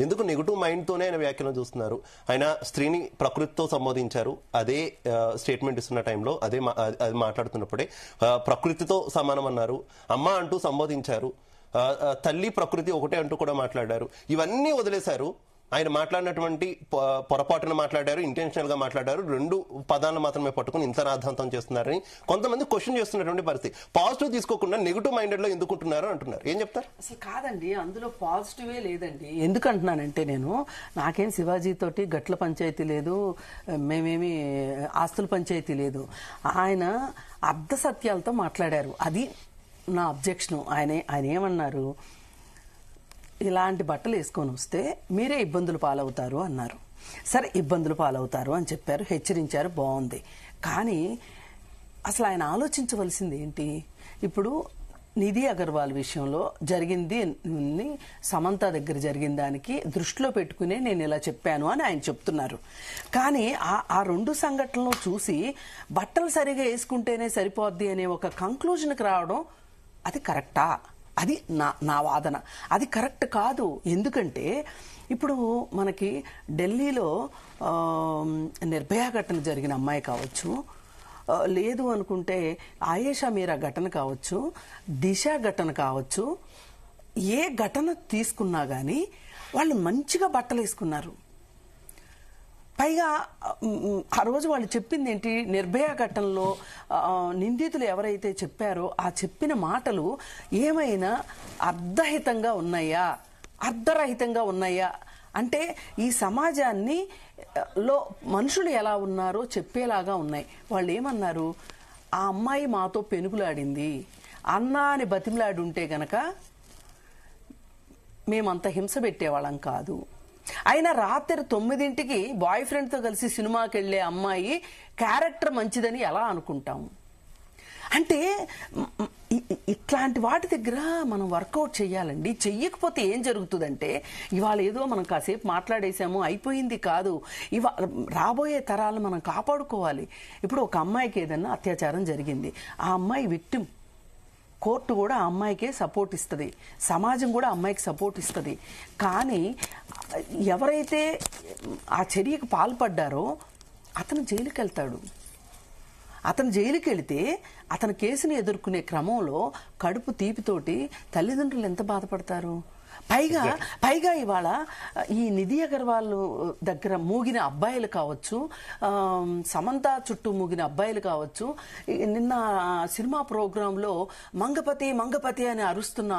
ఎందుకు negative mind తోనే ఆయన వ్యాఖ్యలను చూస్తున్నారు? ఆయన స్త్రీని ప్రకృతితో సంబోధించారు, అదే స్టేట్మెంట్ ఇస్తున్న టైంలో అది మాట్లాడుతున్నప్పుడే ప్రకృతితో సమానం అన్నారు, అమ్మ అంటూ సంబోధించారు, తల్లి ప్రకృతి ఒకటే అంటూ కూడా మాట్లాడారు. ఇవన్నీ వదిలేశారు. ఆయన మాట్లాడినటువంటి పొరపాటును మాట్లాడారు, ఇంటెన్షనల్ గా మాట్లాడారు, 2 పదాలను మాత్రమే పట్టుకుని ఇంత రాద్ధాంతం చేస్తున్నారని కొంతమంది క్వశ్చన్ చేస్తున్నటువంటి పరిస్థితి. పాజిటివ్ తీసుకోకుండా నెగిటివ్ మైండెడ్ లో ఎందుకుంటున్నారు అంటున్నారు. ఏం చెప్తారు? అసలు కాదండి, అందులో పాజిటివే లేదండి. ఎందుకంటున్నానంటే, నాకేం శివాజీ తోటి గట్ల పంచాయతీ లేదు, మేమేమి ఆస్తుల పంచాయతీ లేదు. ఆయన అర్ధ సత్యాలతో మాట్లాడారు. అది నా అబ్జెక్షన్. ఆయన ఏమన్నారు, ఇలాంటి బట్టలు వేసుకొని వస్తే మీరే ఇబ్బందులు పాలవుతారు అన్నారు. సరే, ఇబ్బందులు పాలవుతారు అని చెప్పారు, హెచ్చరించారు, బాగుంది. కానీ అసలు ఆయన ఆలోచించవలసింది ఏంటి? ఇప్పుడు నిధి అగర్వాల్ విషయంలో జరిగింది, సమంత దగ్గర జరిగిన దానికి దృష్టిలో పెట్టుకునే నేను ఇలా చెప్పాను అని ఆయన చెప్తున్నారు. కానీ ఆ 2 సంఘటనలు చూసి బట్టలు సరిగా వేసుకుంటేనే సరిపోద్ది అనే ఒక కంక్లూజన్కి రావడం అది కరెక్టా? అది నా వాదన. అది కరెక్ట్ కాదు. ఎందుకంటే ఇప్పుడు మనకి ఢిల్లీలో నిర్భయ ఘటన జరిగిన అమ్మాయి కావచ్చు, లేదు అనుకుంటే ఆయేషా మీరా ఘటన కావచ్చు, దిశ ఘటన కావచ్చు, ఏ ఘటన తీసుకున్నా కానీ వాళ్ళు మంచిగా బట్టలు వేసుకున్నారు. పైగా ఆ రోజు వాళ్ళు చెప్పింది ఏంటి, నిర్భయ ఘటనలో నిందితులు ఎవరైతే చెప్పారో ఆ చెప్పిన మాటలు ఏమైనా అర్ధరహితంగా ఉన్నాయా అంటే ఈ సమాజాన్ని లో మనుషులు ఎలా ఉన్నారో చెప్పేలాగా ఉన్నాయి. వాళ్ళు ఏమన్నారు, ఆ అమ్మాయి మాతో పెనుగులాడింది, అన్నా అని బతిమలాడి ఉంటే గనక మేమంత హింస పెట్టేవాళ్ళం కాదు. అయినా రాత్రి 9ంటికి బాయ్ ఫ్రెండ్తో కలిసి సినిమాకి వెళ్లే అమ్మాయి క్యారెక్టర్ మంచిదని ఎలా అనుకుంటాము? అంటే ఇట్లాంటి వాటి దగ్గర మనం వర్కౌట్ చేయాలండి. చెయ్యకపోతే ఏం జరుగుతుందంటే, ఇవాళ ఏదో మనం కాసేపు మాట్లాడేసాము అయిపోయింది కాదు, రాబోయే తరాలను మనం కాపాడుకోవాలి. ఇప్పుడు ఒక అమ్మాయికి ఏదన్నా అత్యాచారం జరిగింది, ఆ అమ్మాయి విక్టిమ్, కోర్టు కూడా ఆ అమ్మాయికే సపోర్ట్ ఇస్తుంది, సమాజం కూడా అమ్మాయికి సపోర్ట్ ఇస్తుంది. కానీ ఎవరైతే ఆ చర్యకు పాల్పడ్డారో అతను జైలుకి వెళ్తాడు. అతను జైలుకి వెళితే అతని కేసుని ఎదుర్కొనే క్రమంలో కడుపు తీపితోటి తల్లిదండ్రులు ఎంత బాధపడతారు? పైగా ఇవాళ ఈ నిధి అగర్వాల్ దగ్గర మూగిన అబ్బాయిలు కావచ్చు, సమంత చుట్టూ మూగిన అబ్బాయిలు కావచ్చు, నిన్న సినిమా ప్రోగ్రాంలో మంగపతి అని అరుస్తున్న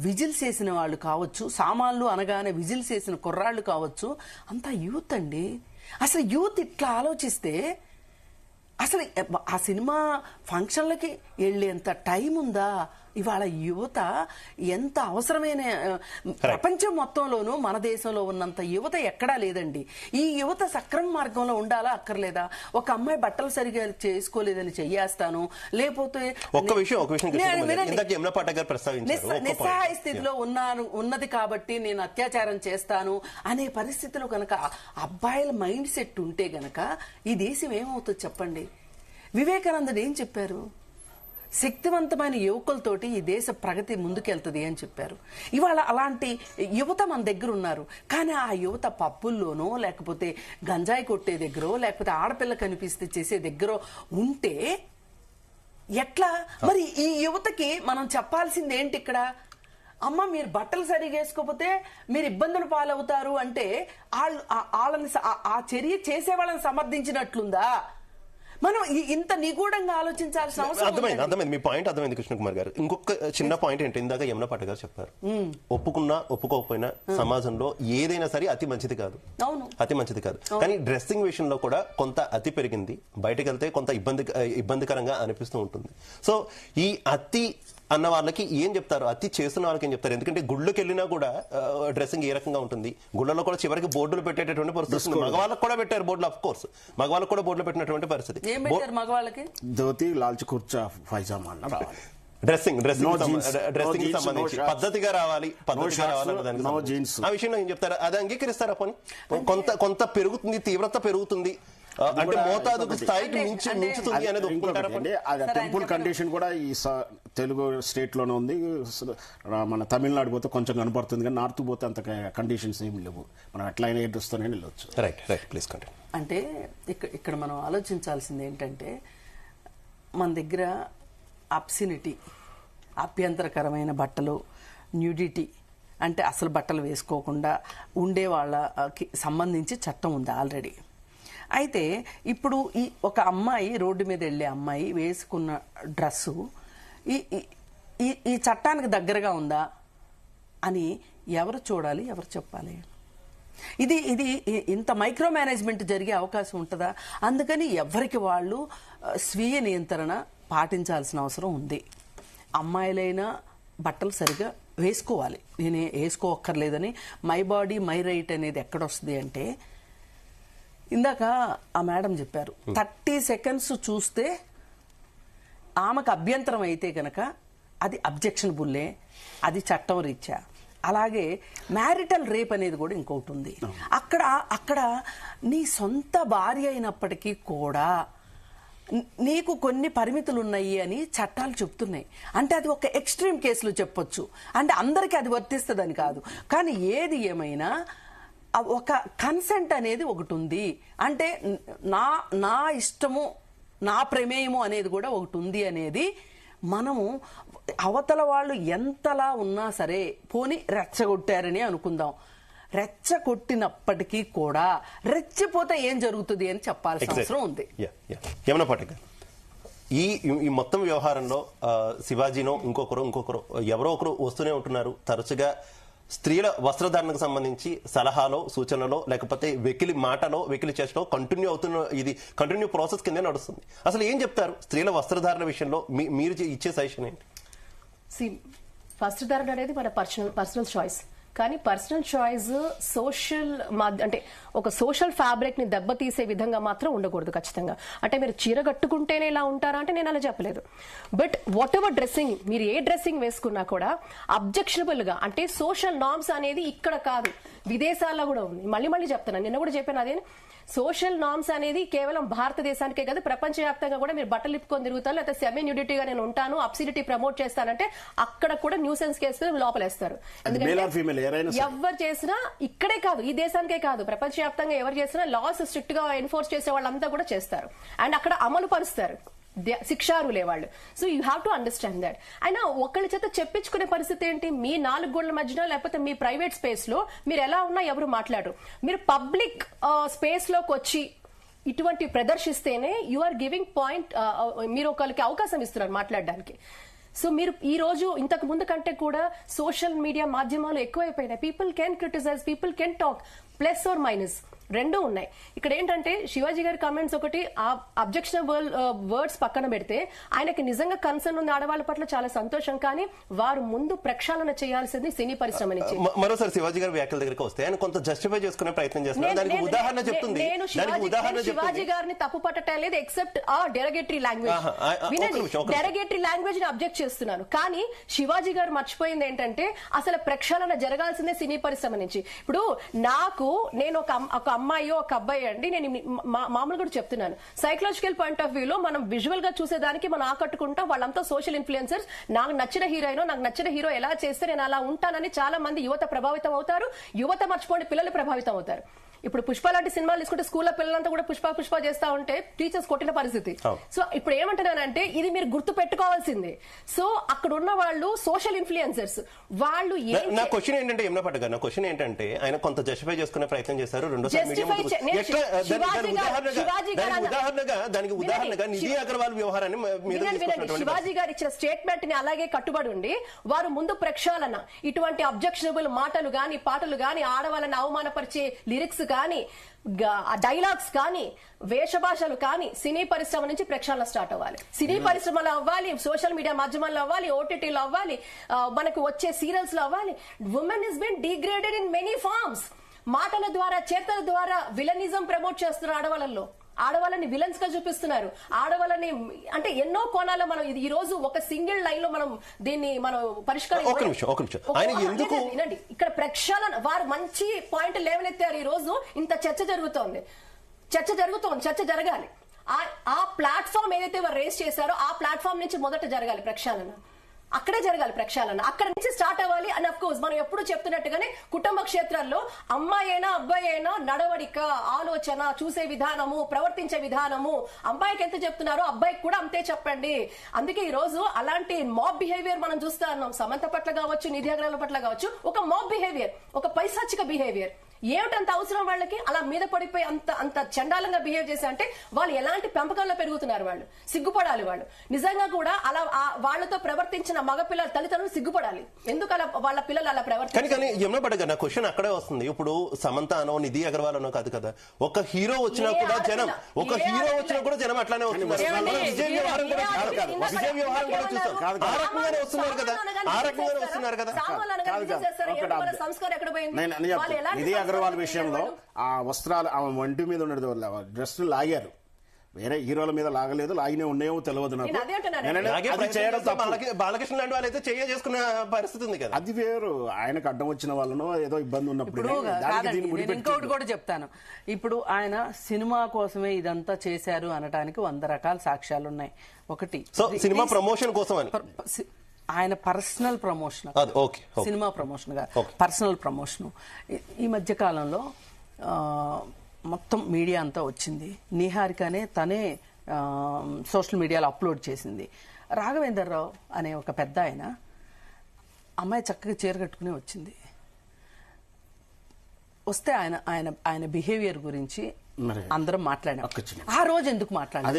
విజిల్స్ వేసిన వాళ్ళు కావచ్చు, సామాన్లు అనగానే విజిల్స్ వేసిన కుర్రాళ్ళు కావచ్చు, అంతా యూత్ అండి. అసలు యూత్ ఇట్లా ఆలోచిస్తే అసలు ఆ సినిమా ఫంక్షన్లకి వెళ్ళేంత టైం ఉందా? ఇవాళ యువత ఎంత అవసరమైన, ప్రపంచం మొత్తంలోనూ మన దేశంలో ఉన్నంత యువత ఎక్కడా లేదండి. ఈ యువత సక్రమ మార్గంలో ఉండాలా అక్కర్లేదా? ఒక అమ్మాయి బట్టలు సరిగా చేసుకోలేదని చెయ్యేస్తాను, లేకపోతే నిస్సహాయ స్థితిలో ఉన్నది కాబట్టి నేను అత్యాచారం చేస్తాను అనే పరిస్థితిలో గనక అబ్బాయిల మైండ్ సెట్ ఉంటే గనక ఈ దేశం ఏమవుతుంది చెప్పండి? వివేకానందుడు ఏం చెప్పారు? శక్తివంతమైన యువకులతోటి ఈ దేశ ప్రగతి ముందుకెళ్తుంది అని చెప్పారు. ఇవాళ అలాంటి యువత మన దగ్గర ఉన్నారు. కానీ ఆ యువత పబ్బుల్లోనో, లేకపోతే గంజాయి కొట్టే దగ్గర, లేకపోతే ఆడపిల్ల కనిపిస్తే చేసే దగ్గర ఉంటే ఎట్లా? మరి ఈ యువతకి మనం చెప్పాల్సింది ఏంటి ఇక్కడ? అమ్మ, మీరు బట్టలు సరిగా వేసుకోకపోతే మీరు ఇబ్బందులు పాలవుతారు అంటే వాళ్ళని ఆ చర్య చేసే వాళ్ళని సమర్థించినట్లుందా? మనం ఇంత నిగూఢంగా ఆలోచించాల్సిన అవసరం. అర్థమైంది మీ పాయింట్, అర్థమైంది కృష్ణ కుమార్ గారు. ఇంకొక చిన్న పాయింట్ ఏంటి, ఇందాక యమున పాట గారు చెప్పారు, ఒప్పుకున్నా ఒప్పుకోకపోయినా సమాజంలో ఏదైనా సరే అతి మంచిది కాదు, అతి మంచిది కాదు. కానీ డ్రెస్సింగ్ విషయంలో కూడా కొంత అతి పెరిగింది, బయటకు వెళ్తే కొంత ఇబ్బందికరంగా అనిపిస్తూ ఉంటుంది. సో ఈ అతి అన్న వాళ్ళకి ఏం చెప్తారు, అతి చేస్తున్న వాళ్ళకి ఏం చెప్తారు? ఎందుకంటే గుళ్ళకి వెళ్ళినా కూడా డ్రెస్సింగ్ ఏ రకంగా ఉంటుంది, గుళ్ళలో కూడా చివరికి బోర్డులు పెట్టేటటువంటి పరిస్థితి, మగవాళ్ళకి కూడా పెట్టారు బోర్డులు, ఆఫ్ కోర్స్ మగవాళ్ళకి కూడా బోర్డులు పెట్టినటువంటి పరిస్థితి. మగవాళ్ళకి ధోతి, లాల్చి కుర్చా, పైజామా డ్రెస్సింగ్ సంబంధించి పద్ధతిగా రావాలి, ఆ విషయంలో ఏం చెప్తారు? అది అంగీకరిస్తారా? పని కొంత పెరుగుతుంది, తీవ్రత పెరుగుతుంది, అంటే మోతాదుకు స్థాయికి మించుతుంది అనేది ఒప్పుకుంటారా? అది టెంపుల్ కండిషన్ కూడా ఈ తెలుగు స్టేట్ లోనే ఉంది. మన తమిళనాడు పోతే కొంచెం కనపడుతుంది, కానీ నార్త్ పోతే అంత కండిషన్స్ ఏమి లేవు. మనం ఎట్లయినా ఎడ్డుస్తూనే వెళ్ళొచ్చు. Right right please continue. అంటే ఇక్కడ మనం ఆలోచించాల్సింది ఏంటంటే, మన దగ్గర అబ్సినిటీ, అభ్యంతరకరమైన బట్టలు, న్యూడిటీ అంటే అసలు బట్టలు వేసుకోకుండా ఉండే వాళ్ళకి సంబంధించి చట్టం ఉంది ఆల్రెడీ. అయితే ఇప్పుడు ఈ ఒక అమ్మాయి, రోడ్డు మీద వెళ్ళే అమ్మాయి వేసుకున్న డ్రెస్సు ఈ చట్టానికి దగ్గరగా ఉందా అని ఎవరు చూడాలి, ఎవరు చెప్పాలి? ఇది ఇంత మైక్రో మేనేజ్మెంట్ జరిగే అవకాశం ఉంటుందా? అందుకని ఎవరికి వాళ్ళు స్వీయ నియంత్రణ పాటించాల్సిన అవసరం ఉంది. అమ్మాయిలైనా బట్టలు సరిగా వేసుకోవాలి. నేనే వేసుకోక్కర్లేదని మై బాడీ మై రైట్ అనేది ఎక్కడొస్తుంది అంటే, ఇందాక ఆ మేడం చెప్పారు 30 సెకండ్స్ చూస్తే ఆమెకు అభ్యంతరం అయితే గనక అది అబ్జెక్షనబుల్లే, అది చట్టం రీత్యా. అలాగే మ్యారిటల్ రేప్ అనేది కూడా ఇంకొకటి ఉంది. అక్కడ నీ సొంత భార్య అయినప్పటికీ కూడా నీకు కొన్ని పరిమితులు ఉన్నాయి అని చట్టాలు చెప్తున్నాయి. అంటే అది ఒక ఎక్స్ట్రీమ్ కేసులు చెప్పొచ్చు, అంటే అందరికీ అది వర్తిస్తుందని కాదు. కానీ ఏది ఏమైనా ఒక కన్సెంట్ అనేది ఒకటి ఉంది. అంటే నా ఇష్టము, నా ప్రమేయము అనేది కూడా ఒకటి ఉంది అనేది మనము అవతల వాళ్ళు ఎంతలా ఉన్నా సరే, పోని రెచ్చగొట్టారని అనుకుందాం, రెచ్చగొట్టినప్పటికీ కూడా రెచ్చిపోతే ఏం జరుగుతుంది అని చెప్పాల్సిన అవసరం ఉంది. యమున పాఠక్, ఈ మొత్తం వ్యవహారంలో శివాజీనో ఇంకొకరు ఎవరో ఒకరు వస్తూనే ఉంటున్నారు. తరచుగా స్త్రీల వస్త్రధారణకు సంబంధించి సలహాలో, సూచనలో, లేకపోతే వెకిలి మాటలో, వెకిలి చేష్టలో ఇది కంటిన్యూ ప్రాసెస్ కింద నడుస్తుంది. అసలు ఏం చెప్తారు స్త్రీల వస్త్రధారణ విషయంలో? మీరు ఇచ్చే సజెషన్ ఏంటి? వస్త్రధారణ అనేది మన పర్సనల్ చాయిస్. కానీ పర్సనల్ చాయిస్ సోషల్ అంటే ఒక సోషల్ ఫ్యాబ్రిక్ ని దెబ్బతీసే విధంగా మాత్రం ఉండకూడదు ఖచ్చితంగా. అంటే మీరు చీర కట్టుకుంటేనే ఇలా ఉంటారా అంటే నేను అలా చెప్పలేదు. బట్ వాట్ ఎవర్ డ్రెస్సింగ్, మీరు ఏ డ్రెస్సింగ్ వేసుకున్నా కూడా అబ్జెక్షనబుల్ గా, అంటే సోషల్ నార్మ్స్ అనేది ఇక్కడ కాదు, విదేశాల్లో కూడా ఉంది. మళ్ళీ చెప్తున్నాను, నిన్న కూడా చెప్పాను అదే. సోషల్ నార్మ్స్ అనేది కేవలం భారతదేశానికే కాదు, ప్రపంచవ్యాప్తంగా కూడా మీరు బట్టలు ఇప్పుకొని తిరుగుతారు, లేకపోతే సెమీ న్యూడిటీగా నేను ఉంటాను, అబ్సిడిటీ ప్రమోట్ చేస్తానంటే అక్కడ కూడా న్యూసెన్స్ కేసు లోపలేస్తారు. ఎవరు చేసినా, ఇక్కడే కాదు ఈ దేశానికే కాదు, ప్రపంచవ్యాప్తంగా ఎవరు చేసినా లాస్ స్ట్రిక్ట్ గా ఎన్ఫోర్స్ చేసే వాళ్ళంతా కూడా చేస్తారు. అండ్ అక్కడ అమలు పరుస్తారు, శిక్షారులే వాళ్ళు. So you have to understand that. అయినా ఒకళ్ళ చేత చెప్పించుకునే పరిస్థితి ఏంటి? మీ 4 గోళ్ల మధ్యన లేకపోతే మీ ప్రైవేట్ స్పేస్ లో మీరు ఎలా ఉన్నా ఎవరు మాట్లాడరు. మీరు పబ్లిక్ స్పేస్ లోకి వచ్చి ఇటువంటి ప్రదర్శిస్తేనే యు ఆర్ గివింగ్ పాయింట్, మీరు ఒకరికి అవకాశం ఇస్తున్నారు మాట్లాడడానికి. సో మీరు ఈ రోజు ఇంతకు ముందు కంటే కూడా సోషల్ మీడియా మాధ్యమాలు ఎక్కువైపోయినాయి. People can criticise, people can talk, plus or minus రెండూ ఉన్నాయి. ఇక్కడ ఏంటంటే శివాజీ గారి కామెంట్స్ ఒకటి, అబ్జెక్షనబుల్ వర్డ్స్ పక్కన పెడితే ఆయనకి నిజంగా కన్సర్న్ ఉంది ఆడవాళ్ళ పట్ల, చాలా సంతోషం. కానీ వారు ముందు ప్రక్షాళన చేయాల్సింది సినీ పరిశ్రమ నుంచి. మరోసారి శివాజీ గారి వ్యాఖ్యల దగ్గరికి వస్తే ఆయన కొంత జస్టిఫై చేసుకునే ప్రయత్నం చేస్తున్నారు. దానికి ఉదాహరణ చెప్తుంది. నేను శివాజీ గారిని తప్పు పట్టడం లేదు, ఎక్సెప్ట్ ఆ డెరగేటరీ లాంగ్వేజ్. వినండి, డెరగేటరీ లాంగ్వేజ్ ని అబ్జెక్ట్ చేస్తున్నాను. కానీ శివాజీ గారు మర్చిపోయింది ఏంటంటే అసలు ప్రక్షాళన జరగాల్సిందే సినీ పరిశ్రమ నుంచి. ఇప్పుడు నేను ఒక అమ్మాయో ఒక అబ్బాయి అండి, నేను మామూలుగా కూడా చెప్తున్నాను, సైకలాజికల్ పాయింట్ ఆఫ్ వ్యూలో మనం విజువల్ గా చూసేదానికి మనం ఆకట్టుకుంటాం. వాళ్ళంతా సోషల్ ఇన్ఫ్లుయెన్సర్స్, నాకు నచ్చిన హీరోయిన్, నాకు నచ్చిన హీరో ఎలా చేస్తే నేను అలా ఉంటానని చాలా మంది యువత ప్రభావితం అవుతారు. యువత మర్చిపోండి, పిల్లలు ప్రభావితం అవుతారు. ఇప్పుడు పుష్ప లాంటి సినిమాలు తీసుకుంటే స్కూల్లో పిల్లలంతా కూడా పుష్ప చేస్తా ఉంటే టీచర్స్ కొట్టిన పరిస్థితి. సో ఇప్పుడు ఏమంటున్నానంటే ఇది మీరు గుర్తు పెట్టుకోవాల్సిందే. సో అక్కడ ఉన్న వాళ్ళు సోషల్ ఇన్ఫ్లుయెన్సర్స్, వాళ్ళు నా క్వశ్చన్ ఏంటంటే యమున పాఠక్ గారు, నా క్వశ్చన్ ఏంటంటే ఆయన కొంత జస్టిఫై చేసుకునే ప్రయత్నం చేశారు. దానికి ఉదాహరణగా నిధి అగర్వాల్ వ్యవహారాన్ని శివాజీ గారు ఇచ్చిన స్టేట్మెంట్ ని అలాగే కట్టుబడి ఉండి వారు ముందు ప్రక్షాళన, ఇటువంటి అబ్జెక్షనబుల్ మాటలు గాని, పాటలు గాని, ఆడవాళ్ళని అవమానపరిచే లిరిక్స్ కానీ, డైలాగ్స్ కానీ, వేషభాషలు కానీ సినీ పరిశ్రమ నుంచి ప్రక్షాళన స్టార్ట్ అవ్వాలి. సినీ పరిశ్రమలో అవ్వాలి, సోషల్ మీడియా మాధ్యమాల్లో అవ్వాలి, ఓటీటీలో అవ్వాలి, మనకు వచ్చే సీరియల్స్ లో అవ్వాలి. Women is been degraded in many forms. మాటల ద్వారా, చేతల ద్వారా విలనిజం ప్రమోట్ చేస్తున్నారు. ఆడవాళ్ళని విలన్స్ గా చూపిస్తున్నారు. ఆడవాళ్ళని అంటే ఎన్నో కోణాల్లో మనం ఈ రోజు ఒక సింగిల్ లైన్ లో మనం దీన్ని వినండి, ఇక్కడ ప్రక్షాళన వారు మంచి పాయింట్ లేవనెత్తారు. ఈ రోజు ఇంత చర్చ జరుగుతోంది. చర్చ జరుగుతోంది, చర్చ జరగాలి. ఆ ప్లాట్ఫామ్ ఏదైతే వారు రేస్ చేశారో ఆ ప్లాట్ఫామ్ నుంచి మొదట జరగాలి ప్రక్షాళన, అక్కడే జరగాలి ప్రక్షాళన, అక్కడ నుంచి స్టార్ట్ అవ్వాలి. అండ్ అఫ్ కోర్స్ మనం ఎప్పుడు చెప్తున్నట్టుగానే కుటుంబ క్షేత్రాల్లో అమ్మాయి అయినా అబ్బాయి అయినా నడవడిక, ఆలోచన, చూసే విధానము, ప్రవర్తించే విధానము అమ్మాయికి ఎంత చెప్తున్నారో అబ్బాయికి కూడా అంతే చెప్పండి. అందుకే ఈ రోజు అలాంటి మాబ్ బిహేవియర్ మనం చూస్తా ఉన్నాం. సమంత పట్ల కావచ్చు, నిధి అగర్వాల్ పట్ల కావచ్చు, ఒక మాబ్ బిహేవియర్, ఒక పైశాచిక బిహేవియర్. ఏమిటంత అవసరం వాళ్ళకి అలా మీద పడిపోయి అంత చండాలంగా బిహేవ్ చేసి? అంటే వాళ్ళు ఎలాంటి పెంపకంలో పెరుగుతున్నారు, వాళ్ళు సిగ్గుపడాలి. వాళ్ళు నిజంగా కూడా అలా వాళ్ళతో ప్రవర్తించిన మగపిల్లల తల్లిదండ్రులు సిగ్గుపడాలి. ఎందుకు అలా వాళ్ళ పిల్లలు అలా ప్రవర్తించారు? కానీ యమునా పడగ నా క్వశ్చన్ అక్కడే వస్తుంది. ఇప్పుడు సమంత అనో నిధి అగర్వాల్ అనో కాదు కదా, ఒక హీరో వచ్చినా కూడా జనం అట్లానే వస్తున్నారు. విజయ్ వ్యవహారం కూడా చూస్తాం, ఆ రకంగానే వస్తున్నారు కదా, సంస్కారం ఎక్కడ పోయింది? నిధి అగర్వాల్ విషయంలో ఆ వస్త్రాలు ఆమె ఒంటి మీద ఉండదు, డ్రెస్సులు లాగారు, వేరే హీరోల మీద లాగలేదు, లాగినే ఉన్నాయో తెలియదు నాకు. బాలకృష్ణ లాంటి వాళ్ళు అయితే చేసుకున్న పరిస్థితి ఉంది కదా, అది వేరు. ఆయనకు అడ్డం వచ్చిన వాళ్ళను ఏదో ఇబ్బంది ఉన్నప్పుడు ఇంకొకటి కూడా చెప్తాను. ఇప్పుడు ఆయన సినిమా కోసమే ఇదంతా చేశారు అనడానికి 100 రకాల సాక్ష్యాలు ఉన్నాయి. ఒకటి సినిమా ప్రమోషన్ కోసం అని ఆయన పర్సనల్ ప్రమోషన్, సినిమా ప్రమోషన్ గా పర్సనల్ ప్రమోషన్. ఈ మధ్య కాలంలో మొత్తం మీడియా అంతా వచ్చింది. నిహారికనే తనే సోషల్ మీడియాలో అప్లోడ్ చేసింది. రాఘవేంద్రరావు అనే ఒక పెద్ద అమ్మాయి చక్కగా చీర కట్టుకుని వచ్చింది. వస్తే ఆయన బిహేవియర్ గురించి అందరం మాట్లాడాం. ఆ రోజు ఎందుకు మాట్లాడలేదు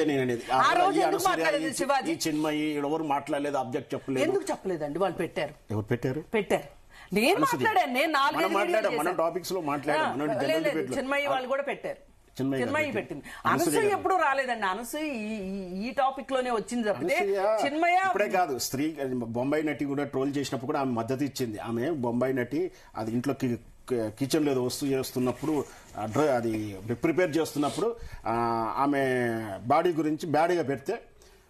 శివాజీ? చిన్మయి ఎవరు మాట్లాడలేదు, అబ్జెక్ట్ చెప్పలేదు. ఎందుకు చెప్పలేదండి? వాళ్ళు పెట్టారు. ఎవరు పెట్టారు? నేను మాట్లాడాను, నేను చిన్మయి వాళ్ళు కూడా పెట్టారు. చిన్మయి పెట్టింది. అనసూయ ఎప్పుడు రాలేదండి. అనసూయ ఈ టాపిక్ లోనే వచ్చింది తప్పితే చిన్మయ ఇప్పుడే కాదు. స్త్రీ బొంబాయి నటి కూడా ట్రోల్ చేసినప్పుడు కూడా ఆమె మద్దతు ఇచ్చింది. ఆమె బొంబాయి నటి అది ఇంట్లో కిచెన్ లో వస్తువు చేస్తున్నప్పుడు, అది ప్రిపేర్ చేస్తున్నప్పుడు ఆమె బాడీ గురించి బ్యాడ్గా పెడితే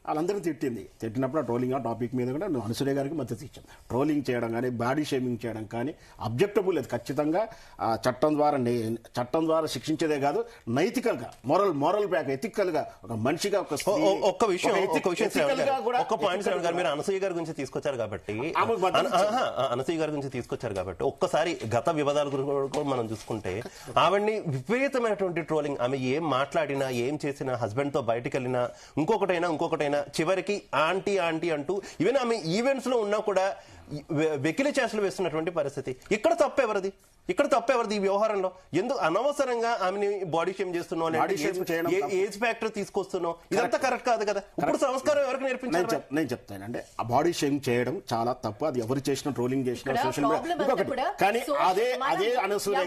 వాళ్ళందరూ తిట్టినప్పుడు ఆ ట్రోలింగ్ ఆ టాపిక్ మీద కూడా అనసూయ గారికి మద్దతు ఇచ్చాను. ట్రోలింగ్ చేయడం కానీ, బాడీ షేమింగ్ చేయడం కానీ అబ్జెక్టబుల్ లేదు. ఖచ్చితంగా చట్టం ద్వారా శిక్షించేదే కాదు, నైతికంగా మోరల్ బ్యాక్ ఎథికల్ గా ఒక మనిషిగా ఒక్క విషయం మీరు అనసూయ గారి గురించి తీసుకొచ్చారు కాబట్టి ఒక్కసారి గత వివాదాల గురించి మనం చూసుకుంటే ఆవిడ్ని విపరీతమైనటువంటి ట్రోలింగ్, ఆమె ఏం మాట్లాడినా ఏం చేసినా, హస్బెండ్ తో బయటకు వెళ్ళినా ఇంకొకటైనా చివరికి ఆంటీ అంటూ ఈవెన్ ఆమె ఈవెంట్స్ లో ఉన్నా కూడా వెకిలి చేష్టలు వేస్తున్నటువంటి పరిస్థితి. ఇక్కడ తప్పెవరిది ఈ వ్యవహారంలో? ఎందుకు అనవసరంగా ఆమెని బాడీ షేమ్ చేస్తున్నావు, ఏజ్ ఫ్యాక్టర్ తీసుకొస్తున్నావు? ఇదంతా కరెక్ట్ కాదు కదా. ఇప్పుడు సంస్కారం ఎవరికి నేర్పించారు? నేను చెప్తానంటే ఆ బాడీ షేమ్ చేయడం చాలా తప్పు. అది ఎవరు చేసిన ట్రోలింగ్ చేసిన సోషల్ మీడియా. కానీ అదే అనసూయ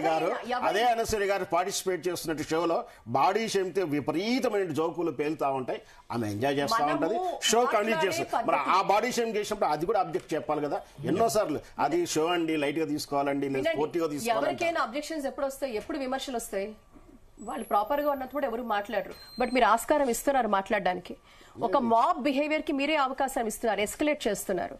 గారు పార్టిసిపేట్ చేస్తున్న షోలో బాడీ షేమ్ తో విపరీతమైన జోకులు పేలుతా ఉంటాయి. ఆమె ఎంజాయ్ చేస్తా ఉంటది, షో కంప్లీట్ చేస్తుంది. మరి ఆ బాడీ షేమ్ చేసినప్పుడు అది కూడా అబ్జెక్ట్ చెప్పాలి కదా. ఎన్నోసార్లు అది షో అండి, లైట్ గా తీసుకోవాలండి, లేదా స్పోర్టివ్ గా తీసుకోవాలి. ఎవరికైనా అబ్జెక్షన్స్ ఎప్పుడు వస్తాయి, ఎప్పుడు విమర్శలు వస్తాయి? వాళ్ళు ప్రాపర్ గా ఉన్నప్పుడు ఎవరు మాట్లాడరు. బట్ మీరు ఆస్కారం ఇస్తున్నారు మాట్లాడడానికి. ఒక మాబ్ బిహేవియర్ కి మీరే అవకాశం ఇస్తున్నారు, ఎస్కలేట్ చేస్తున్నారు.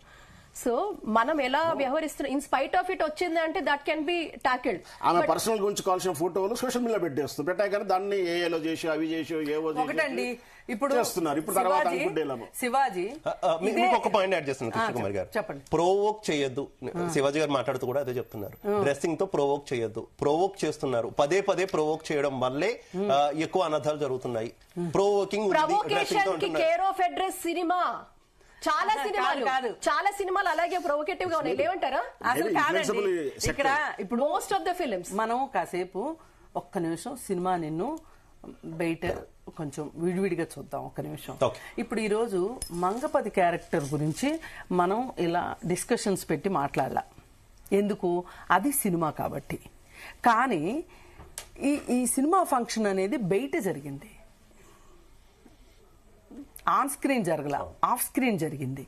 సో మనం ఎలా వ్యవహరిస్తున్నాం, ఇన్ స్పైట్ ఆఫ్ ఇట్ వచ్చింది అంటే దట్ కెన్ బి టాకిల్డ్. ఆమె పర్సనల్ గురించి కావాల్సిన ఫోటోలు సోషల్ మీడియా పెట్టేస్తుంది. పెట్టాయి కానీ దాన్ని ఏలో చేసి అవి చేసి ఏవో ఒకటండి. ఇప్పుడు చేస్తున్నారు. ఇప్పుడు తర్వాత శివాజీ ఒక పాయింట్ యాడ్ చేస్తున్నారు కృష్ణ కుమార్ గారు. చెప్పండి. ప్రోవోక్ చేయొద్దు. శివాజీ గారు మాట్లాడుతూ కూడా అదే చెప్తున్నారు. డ్రెస్సింగ్ తో ప్రోవోక్ చేయొద్దు. ప్రోవోక్ చేస్తున్నారు. పదే ప్రోవోక్ చేయడం వల్లే ఎక్కువ అనర్థాలు జరుగుతున్నాయి. Provoking care of address cinema చాలా సినిమాలు అలాగే ప్రొవోకేటివ్ గా ఉన్నాయి, లేవంటారా? అసలు కాదండి. ఇక్కడ ఇప్పుడు మోస్ట్ ఆఫ్ ద ఫిల్మ్స్ మనం కాసేపు ఒక్క నిమిషం సినిమా నిన్ను బయట కొంచెం విడివిడిగా చూద్దాం ఒక్క నిమిషం. ఇప్పుడు ఈరోజు మంగపతి క్యారెక్టర్ గురించి మనం ఇలా డిస్కషన్స్ పెట్టి మాట్లాడాల. ఎందుకు? అది సినిమా కాబట్టి. కానీ ఈ సినిమా ఫంక్షన్ అనేది బయట జరిగింది, ఆన్ స్క్రీన్ జరగల, ఆఫ్ స్క్రీన్ జరిగింది.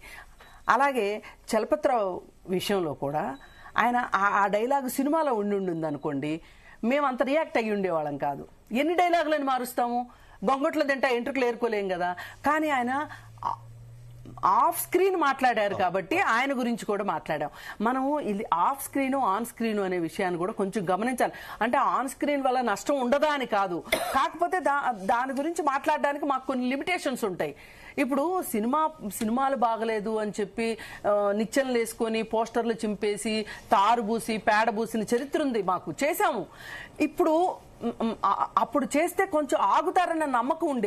అలాగే చలపతిరావు విషయంలో కూడా ఆయన ఆ డైలాగ్ సినిమాలో ఉండి అనుకోండి, మేము అంత రియాక్ట్ అయ్యి ఉండేవాళ్ళం కాదు. ఎన్ని డైలాగులని మారుస్తాము? గొంగట్లో తింటా ఎంట్రుకలు ఏరుకోలేం కదా. కానీ ఆయన ఆఫ్ స్క్రీన్ మాట్లాడారు కాబట్టి ఆయన గురించి కూడా మాట్లాడాం. మనం ఇది ఆఫ్ స్క్రీన్ ఆన్ స్క్రీన్ అనే విషయాన్ని కూడా కొంచెం గమనించాలి. అంటే ఆన్ స్క్రీన్ వల్ల నష్టం ఉండదా అని కాదు, కాకపోతే దాని గురించి మాట్లాడడానికి మాకు కొన్ని లిమిటేషన్స్ ఉంటాయి. ఇప్పుడు సినిమాలు బాగలేదు అని చెప్పి నిచ్చెనలు వేసుకొని పోస్టర్లు చింపేసి తారుబూసి పేడబూసిన చరిత్ర ఉంది, మాకు చేశాము. ఇప్పుడు అప్పుడు చేస్తే కొంచెం ఆగుతారన్న నమ్మకం ఉండేది.